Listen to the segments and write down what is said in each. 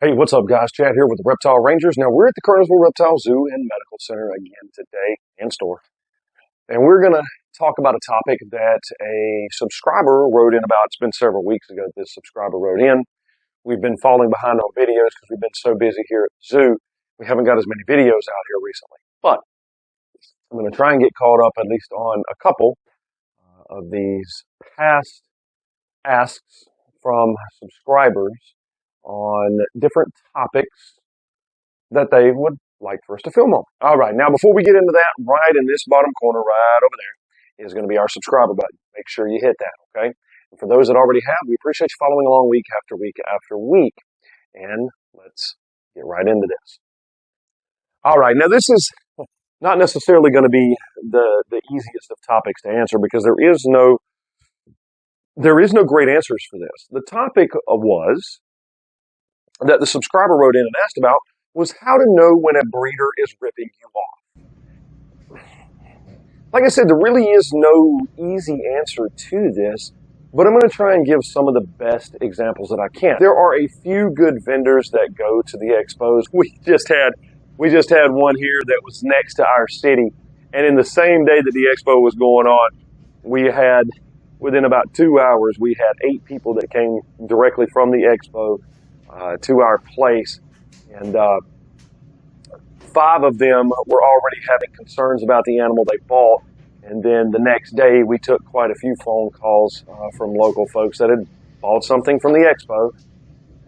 Hey, what's up, guys? Chad here with the Reptile Rangers. Now, we're at the Kernersville Reptile Zoo and Medical Center again today and store. And we're going to talk about a topic that a subscriber wrote in about. It's been several weeks ago that this subscriber wrote in. We've been falling behind on videos because we've been so busy here at the zoo. We haven't got as many videos out here recently. But I'm going to try and get caught up at least on a couple of these past asks from subscribers on different topics that they would like for us to film on. All right, now before we get into that, right in this bottom corner right over there is going to be our subscriber button. Make sure you hit that, okay? And for those that already have, we appreciate you following along week after week after week. And let's get right into this. All right, now this is not necessarily going to be the easiest of topics to answer because there is no great answers for this. The topic was that the subscriber wrote in and asked about was how to know when a breeder is ripping you off. Like I said, there really is no easy answer to this, but I'm going to try and give some of the best examples that I can. There are a few good vendors that go to the expos. We just had one here that was next to our city, and in the same day that the expo was going on, we had, within about 2 hours, we had 8 people that came directly from the expo to our place, and 5 of them were already having concerns about the animal they bought. And then the next day, we took quite a few phone calls from local folks that had bought something from the expo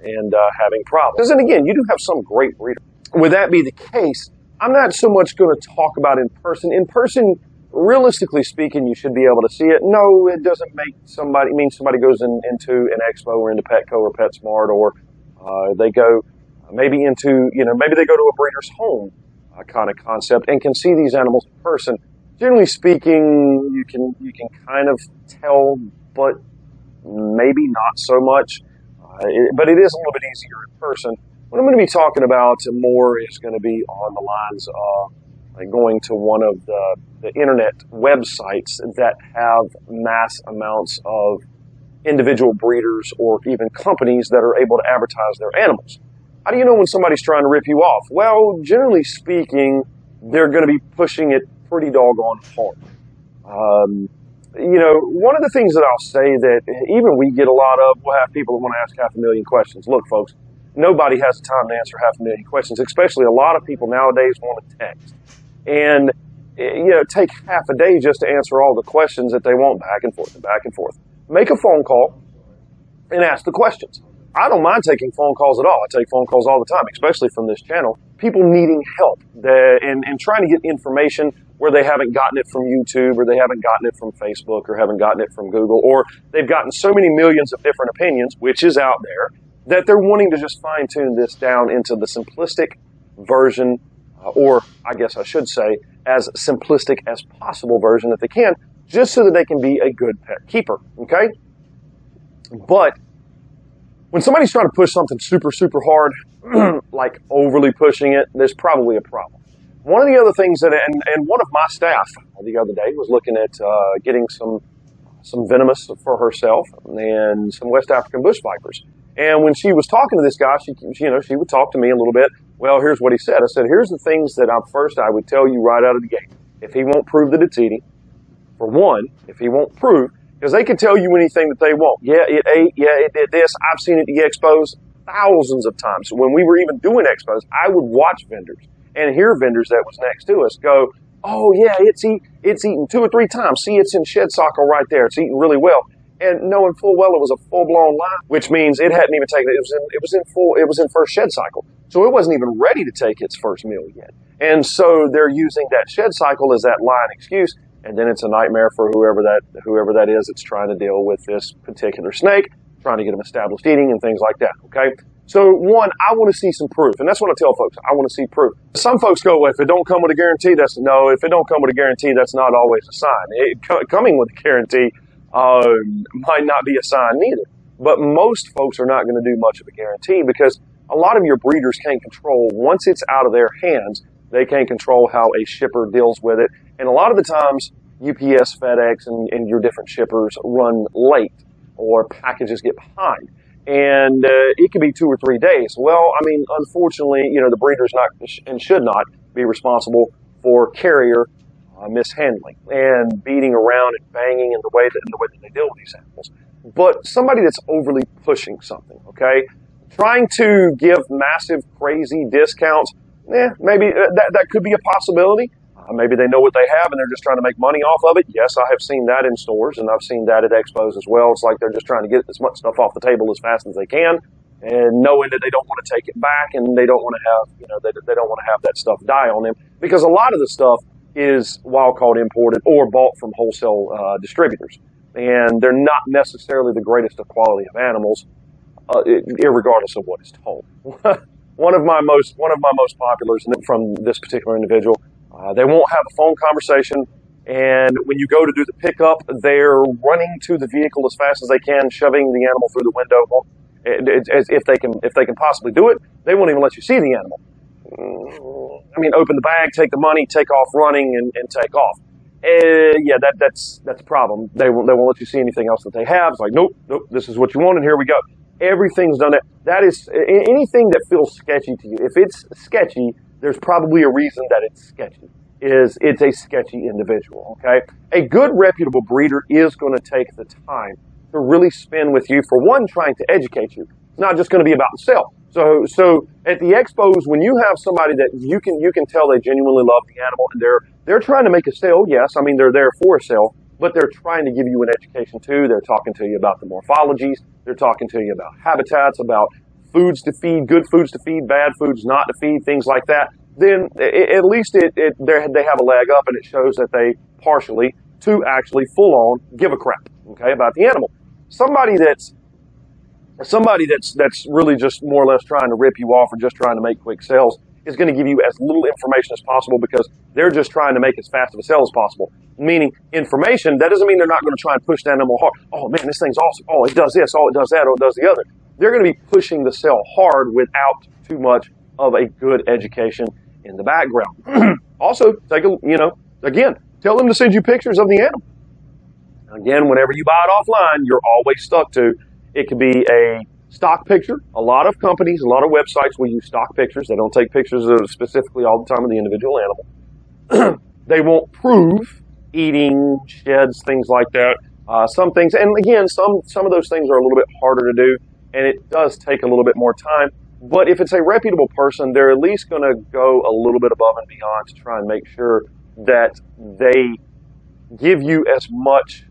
and having problems. And again, you do have some great breeders. Would that be the case? I'm not so much going to talk about in person. In person, realistically speaking, you should be able to see it. No, it doesn't mean somebody goes into an expo or into Petco or PetSmart, or they go maybe maybe they go to a breeder's home kind of concept and can see these animals in person. Generally speaking, you can kind of tell, but maybe not so much. But it is a little bit easier in person. What I'm going to be talking about more is going to be on the lines of like going to one of the internet websites that have mass amounts of individual breeders or even companies that are able to advertise their animals. How do you know when somebody's trying to rip you off? Well, generally speaking, they're going to be pushing it pretty doggone hard. One of the things that I'll say that even we get a lot of, we'll have people that want to ask 500,000 questions. Look, folks, nobody has the time to answer 500,000 questions, especially a lot of people nowadays want to text. And, take half a day just to answer all the questions that they want back and forth and back and forth. Make a phone call and ask the questions. I don't mind taking phone calls at all. I take phone calls all the time, especially from this channel. People needing help and trying to get information where they haven't gotten it from YouTube, or they haven't gotten it from Facebook, or haven't gotten it from Google, or they've gotten so many millions of different opinions, which is out there, that they're wanting to just fine-tune this down into the simplistic version, or I guess I should say, as simplistic as possible version that they can, just so that they can be a good pet keeper, okay? But when somebody's trying to push something super, super hard, like overly pushing it, there's probably a problem. One of the other things that, and one of my staff the other day was looking at getting some venomous for herself and some West African bush vipers. And when she was talking to this guy, she would talk to me a little bit. Well, here's what he said. I said, here's the things that I would tell you right out of the gate. If he won't prove that it's eating, for one, if he won't prove, because they can tell you anything that they want. Yeah, it ate. Yeah, it did this. I've seen it at the expos thousands of times. When we were even doing expos, I would watch vendors and hear vendors that was next to us go, oh, yeah, it's eaten 2 or 3 times. See, it's in shed cycle right there. It's eating really well. And knowing full well it was a full-blown lie, which means it hadn't even taken it. It was in first shed cycle. So it wasn't even ready to take its first meal yet. And so they're using that shed cycle as that lie and excuse. And then it's a nightmare for whoever that is that's trying to deal with this particular snake, trying to get them established eating and things like that, okay? So one, I want to see some proof. And that's what I tell folks. I want to see proof. Some folks go, well, if it don't come with a guarantee, if it don't come with a guarantee, that's not always a sign. Coming with a guarantee might not be a sign neither. But most folks are not going to do much of a guarantee because a lot of your breeders can't control, once it's out of their hands, they can't control how a shipper deals with it. And a lot of the times, UPS, FedEx, and your different shippers run late or packages get behind. and it could be 2 or 3 days. Well, I mean, unfortunately, the breeder's not and should not be responsible for carrier mishandling and beating around and banging in the way that they deal with these animals. But somebody that's overly pushing something, okay, trying to give massive, crazy discounts, maybe that could be a possibility. Maybe they know what they have and they're just trying to make money off of it. Yes, I have seen that in stores, and I've seen that at expos as well. It's like they're just trying to get as much stuff off the table as fast as they can, and knowing that they don't want to take it back, and they don't want to have, they don't want to have that stuff die on them, because a lot of the stuff is wild-caught imported or bought from wholesale distributors, and they're not necessarily the greatest of quality of animals, irregardless of what is told. One of my most populars from this particular individual. They won't have a phone conversation, and when you go to do the pickup, they're running to the vehicle as fast as they can, shoving the animal through the window. If they can possibly do it, they won't even let you see the animal. I mean, open the bag, take the money, take off running, and take off. Yeah, that's a problem. They won't let you see anything else that they have. It's like, nope, this is what you want, and here we go. Everything's done that. That is anything that feels sketchy to you. If it's sketchy, there's probably a reason that it's sketchy. It's a sketchy individual, okay? A good reputable breeder is going to take the time to really spend with you, for one, trying to educate you. It's not just going to be about the sale. So at the expos, when you have somebody that you can tell they genuinely love the animal, and they're trying to make a sale, yes, I mean, they're there for a sale, but they're trying to give you an education too. They're talking to you about the morphologies. They're talking to you about habitats, about foods to feed, good foods to feed, bad foods not to feed, things like that. Then at least they have a leg up, and it shows that they partially to actually full on give a crap, okay, about the animal. Somebody that's really just more or less trying to rip you off or just trying to make quick sales is going to give you as little information as possible, because they're just trying to make as fast of a sale as possible. Meaning information, that doesn't mean they're not going to try and push the animal hard. Oh man, this thing's awesome. Oh, it does this. Oh, it does that. Oh, it does the other. They're going to be pushing the sale hard without too much of a good education in the background. Also, again, tell them to send you pictures of the animal. Again, whenever you buy it offline, you're always stuck to, it could be a stock picture. A lot of companies, a lot of websites will use stock pictures. They don't take pictures of specifically all the time of the individual animal. They won't prove eating, sheds, things like that. Some things, and again, some of those things are a little bit harder to do, and it does take a little bit more time. But if it's a reputable person, they're at least going to go a little bit above and beyond to try and make sure that they give you as much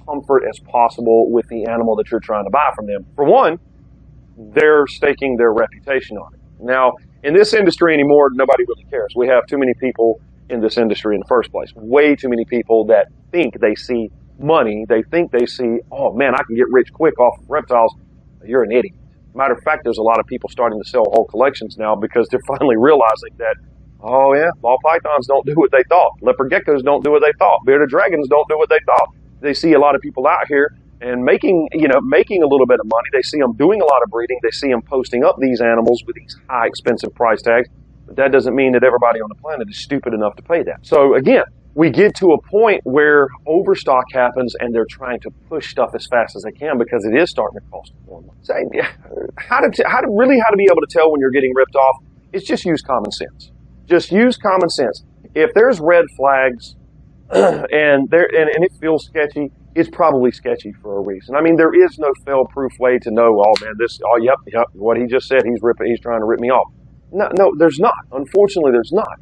comfort as possible with the animal that you're trying to buy from them. For one, they're staking their reputation on it. Now, in this industry anymore, nobody really cares. We have too many people in this industry in the first place. Way too many people that think they see money. They think they see, oh man, I can get rich quick off of reptiles. You're an idiot. Matter of fact, there's a lot of people starting to sell whole collections now because they're finally realizing that, oh yeah, ball pythons don't do what they thought. Leopard geckos don't do what they thought. Bearded dragons don't do what they thought. They see a lot of people out here and making a little bit of money. They see them doing a lot of breeding. They see them posting up these animals with these high expensive price tags. But that doesn't mean that everybody on the planet is stupid enough to pay that. So again, we get to a point where overstock happens and they're trying to push stuff as fast as they can because it is starting to cost more money. So, how to be able to tell when you're getting ripped off is just use common sense. Just use common sense. If there's red flags and it feels sketchy, it's probably sketchy for a reason. I mean, there is no fail-proof way to know, oh man, yep, what he just said, he's trying to rip me off. No, there's not. Unfortunately, there's not.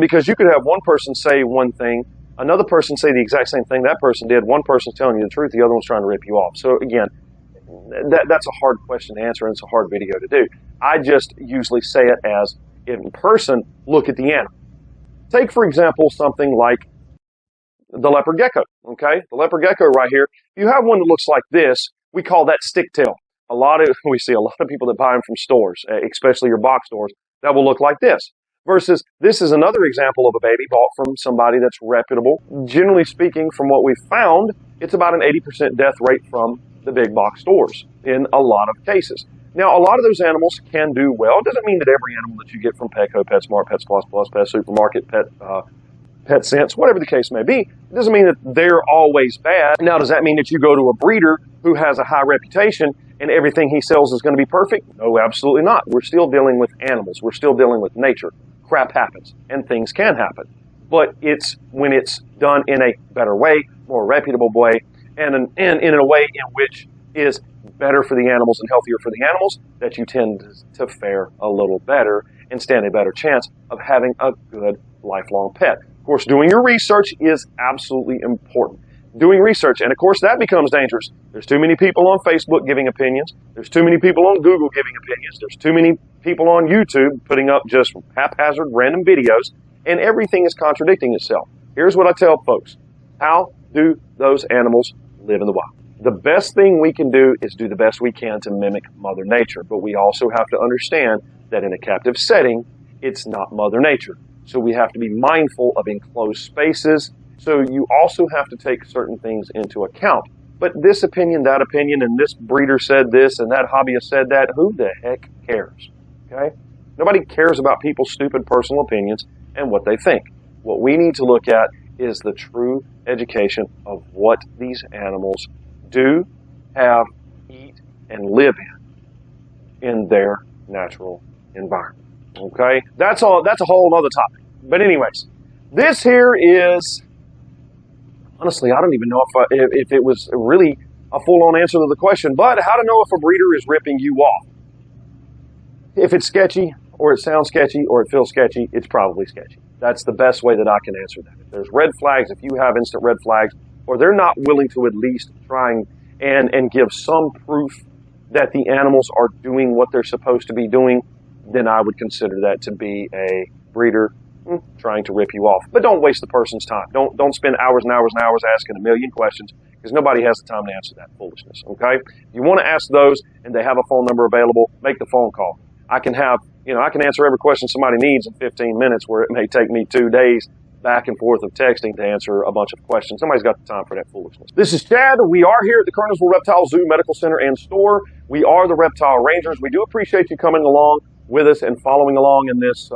Because you could have one person say one thing, another person say the exact same thing that person did, one person's telling you the truth, the other one's trying to rip you off. So again, that's a hard question to answer, and it's a hard video to do. I just usually say it as, in person, look at the animal. Take, for example, something like the leopard gecko, okay? The leopard gecko right here. If you have one that looks like this, we call that sticktail. We see a lot of people that buy them from stores, especially your box stores, that will look like this. Versus, this is another example of a baby bought from somebody that's reputable. Generally speaking, from what we've found, it's about an 80% death rate from the big box stores in a lot of cases. Now, a lot of those animals can do well. It doesn't mean that every animal that you get from Petco, PetSmart, Pets Plus Plus, Pet Supermarket, Pet Sense, whatever the case may be, it doesn't mean that they're always bad. Now, does that mean that you go to a breeder who has a high reputation and everything he sells is going to be perfect? No, absolutely not. We're still dealing with animals. We're still dealing with nature. Crap happens, and things can happen. But it's when it's done in a better way, more reputable way, and in a way in which is better for the animals and healthier for the animals, that you tend to fare a little better and stand a better chance of having a good lifelong pet. Of course, doing your research is absolutely important. Doing research, and of course that becomes dangerous. There's too many people on Facebook giving opinions. There's too many people on Google giving opinions. There's too many people on YouTube putting up just haphazard random videos, and everything is contradicting itself. Here's what I tell folks. How do those animals live in the wild? The best thing we can do is do the best we can to mimic Mother Nature, but we also have to understand that in a captive setting, it's not Mother Nature. So we have to be mindful of enclosed spaces. So you also have to take certain things into account. But this opinion, and this breeder said this, and that hobbyist said that, who the heck cares? Okay? Nobody cares about people's stupid personal opinions and what they think. What we need to look at is the true education of what these animals do, have, eat, and live in their natural environment. Okay? That's a whole other topic. But anyways, this here is, honestly, I don't even know if it was really a full-on answer to the question, but how to know if a breeder is ripping you off. If it's sketchy, or it sounds sketchy, or it feels sketchy, it's probably sketchy. That's the best way that I can answer that. If there's red flags, if you have instant red flags, or they're not willing to at least try and give some proof that the animals are doing what they're supposed to be doing, then I would consider that to be a breeder trying to rip you off. But don't waste the person's time. Don't spend hours and hours and hours asking a million questions, because nobody has the time to answer that foolishness. Okay? If you want to ask those and they have a phone number available, make the phone call. I can answer every question somebody needs in 15 minutes, where it may take me 2 days back and forth of texting to answer a bunch of questions. Somebody's got the time for that foolishness. This is Chad. We are here at the Kernersville Reptile Zoo, Medical Center, and Store. We are the Reptile Rangers. We do appreciate you coming along with us and following along in this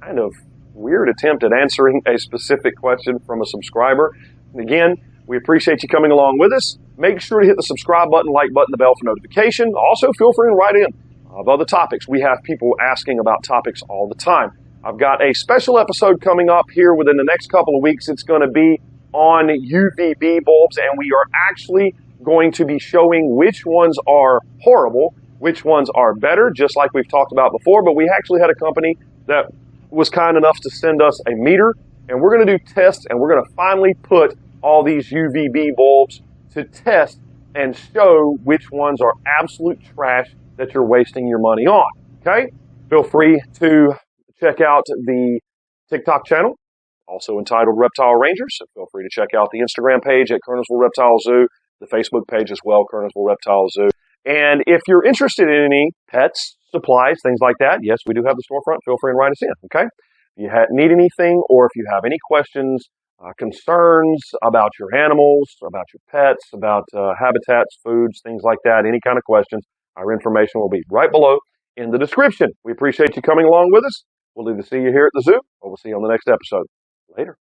kind of weird attempt at answering a specific question from a subscriber. And again, we appreciate you coming along with us. Make sure to hit the subscribe button, like button, the bell for notification. Also, feel free to write in of other topics. We have people asking about topics all the time. I've got a special episode coming up here within the next couple of weeks. It's going to be on UVB bulbs, and we are actually going to be showing which ones are horrible, which ones are better, just like we've talked about before. But we actually had a company that was kind enough to send us a meter, and we're going to do tests, and we're going to finally put all these UVB bulbs to test and show which ones are absolute trash that you're wasting your money on. Okay? Feel free to check out the TikTok channel, also entitled Reptile Rangers. So feel free to check out the Instagram page at Kernersville Reptile Zoo, the Facebook page as well, Kernersville Reptile Zoo. And if you're interested in any pets, supplies, things like that, yes, we do have the storefront. Feel free and write us in, okay? If you need anything, or if you have any questions, concerns about your animals, about your pets, about habitats, foods, things like that, any kind of questions, our information will be right below in the description. We appreciate you coming along with us. We'll either see you here at the zoo, or we'll see you on the next episode. Later.